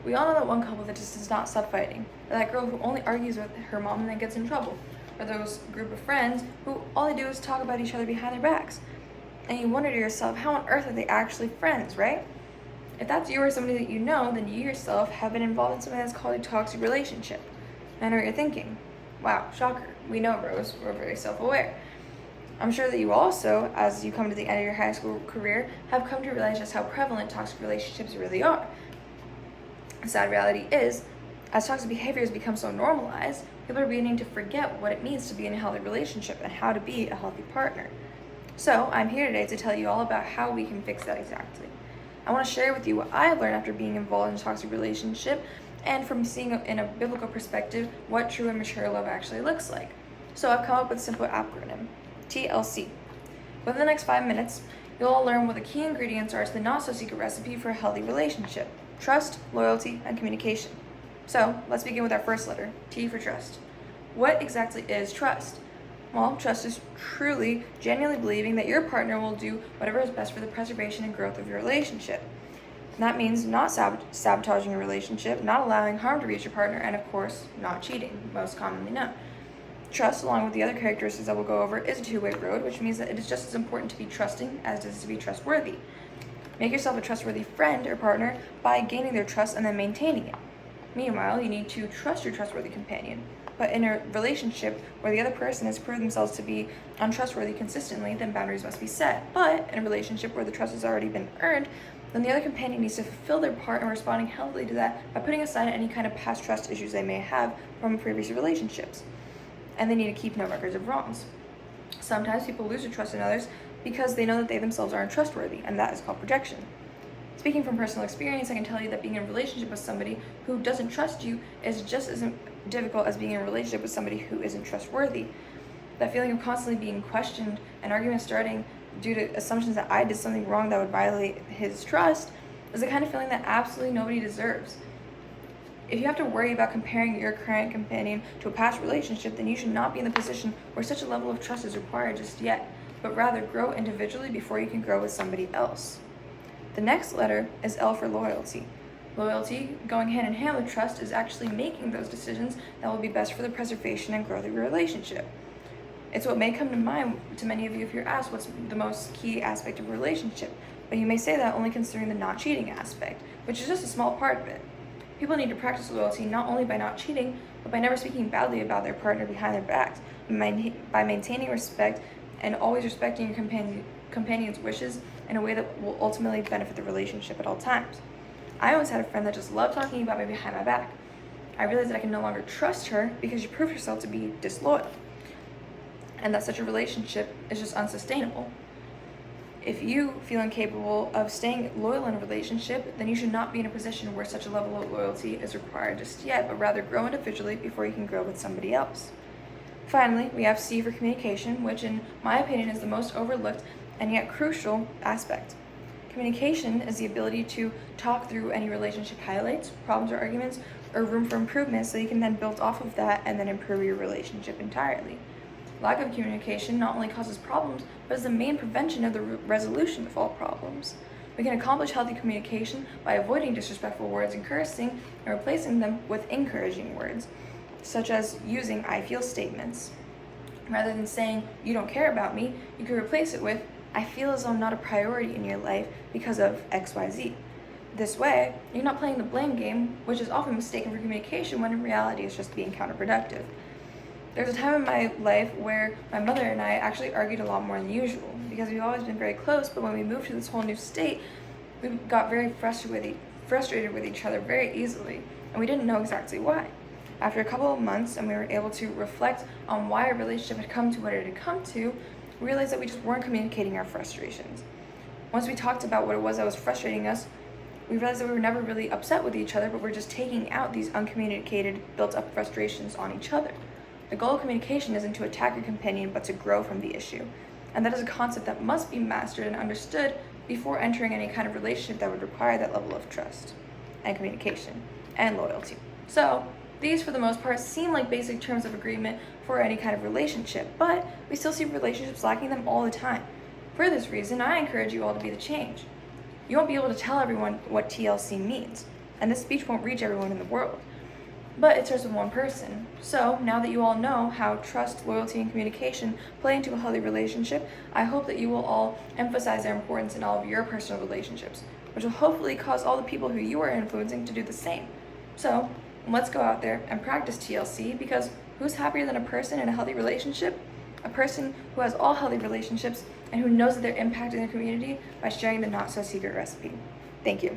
We all know that one couple that just does not stop fighting, or that girl who only argues with her mom and then gets in trouble, or those group of friends who all they do is talk about each other behind their backs. And you wonder to yourself, how on earth are they actually friends, right? If that's you or somebody that you know, then you yourself have been involved in something that's called a toxic relationship. I know what you're thinking. Wow, shocker. We know, Rose. We're very self-aware. I'm sure that you also, as you come to the end of your high school career, have come to realize just how prevalent toxic relationships really are. The sad reality is, as toxic behaviors become so normalized, people are beginning to forget what it means to be in a healthy relationship and how to be a healthy partner. So, I'm here today to tell you all about how we can fix that exactly. I want to share with you what I have learned after being involved in a toxic relationship and from seeing in a biblical perspective what true and mature love actually looks like. So I've come up with a simple acronym, TLC. Within the next 5 minutes, you'll all learn what the key ingredients are to the not-so-secret recipe for a healthy relationship: trust, loyalty, and communication. So let's begin with our first letter, T for trust. What exactly is trust? Well, trust is truly, genuinely believing that your partner will do whatever is best for the preservation and growth of your relationship. And that means not sabotaging your relationship, not allowing harm to reach your partner, and of course, not cheating, most commonly known. Trust, along with the other characteristics that we'll go over, is a two-way road, which means that it is just as important to be trusting as it is to be trustworthy. Make yourself a trustworthy friend or partner by gaining their trust and then maintaining it. Meanwhile, you need to trust your trustworthy companion. But in a relationship where the other person has proved themselves to be untrustworthy consistently, then boundaries must be set. But in a relationship where the trust has already been earned, then the other companion needs to fulfill their part in responding healthily to that by putting aside any kind of past trust issues they may have from previous relationships. And they need to keep no records of wrongs. Sometimes people lose their trust in others because they know that they themselves are untrustworthy, and that is called projection. Speaking from personal experience, I can tell you that being in a relationship with somebody who doesn't trust you is just as difficult as being in a relationship with somebody who isn't trustworthy. That feeling of constantly being questioned and arguments starting due to assumptions that I did something wrong that would violate his trust is the kind of feeling that absolutely nobody deserves. If you have to worry about comparing your current companion to a past relationship, then you should not be in the position where such a level of trust is required just yet, but rather grow individually before you can grow with somebody else. The next letter is L for loyalty. Loyalty, going hand in hand with trust, is actually making those decisions that will be best for the preservation and growth of your relationship. It's what may come to mind to many of you if you're asked what's the most key aspect of a relationship, but you may say that only considering the not cheating aspect, which is just a small part of it. People need to practice loyalty not only by not cheating, but by never speaking badly about their partner behind their backs, by maintaining respect and always respecting your companion's wishes in a way that will ultimately benefit the relationship at all times. I always had a friend that just loved talking about me behind my back. I realized that I can no longer trust her because she proved herself to be disloyal, and that such a relationship is just unsustainable. If you feel incapable of staying loyal in a relationship, then you should not be in a position where such a level of loyalty is required just yet, but rather grow individually before you can grow with somebody else. Finally, we have C for communication, which in my opinion is the most overlooked and yet crucial aspect. Communication is the ability to talk through any relationship highlights, problems or arguments, or room for improvement so you can then build off of that and then improve your relationship entirely. Lack of communication not only causes problems, but is the main prevention of the resolution of all problems. We can accomplish healthy communication by avoiding disrespectful words and cursing and replacing them with encouraging words, such as using I feel statements. Rather than saying you don't care about me, you can replace it with I feel as though I'm not a priority in your life because of XYZ. This way, you're not playing the blame game, which is often mistaken for communication when in reality it's just being counterproductive. There's a time in my life where my mother and I actually argued a lot more than usual because we've always been very close, but when we moved to this whole new state, we got very frustrated with each other very easily, and we didn't know exactly why. After a couple of months and we were able to reflect on why our relationship had come to what it had come to, we realized that we just weren't communicating our frustrations. Once we talked about what it was that was frustrating us, we realized that we were never really upset with each other, but we're just taking out these uncommunicated, built-up frustrations on each other. The goal of communication isn't to attack your companion, but to grow from the issue. And that is a concept that must be mastered and understood before entering any kind of relationship that would require that level of trust and communication and loyalty. So, these, for the most part, seem like basic terms of agreement for any kind of relationship, but we still see relationships lacking them all the time. For this reason, I encourage you all to be the change. You won't be able to tell everyone what TLC means. and this speech won't reach everyone in the world. But it starts with one person. So, now that you all know how trust, loyalty, and communication play into a healthy relationship, I hope that you will all emphasize their importance in all of your personal relationships, which will hopefully cause all the people who you are influencing to do the same. So, let's go out there and practice TLC, because who's happier than a person in a healthy relationship? A person who has all healthy relationships and who knows that they're impacting their community by sharing the not-so-secret recipe. Thank you.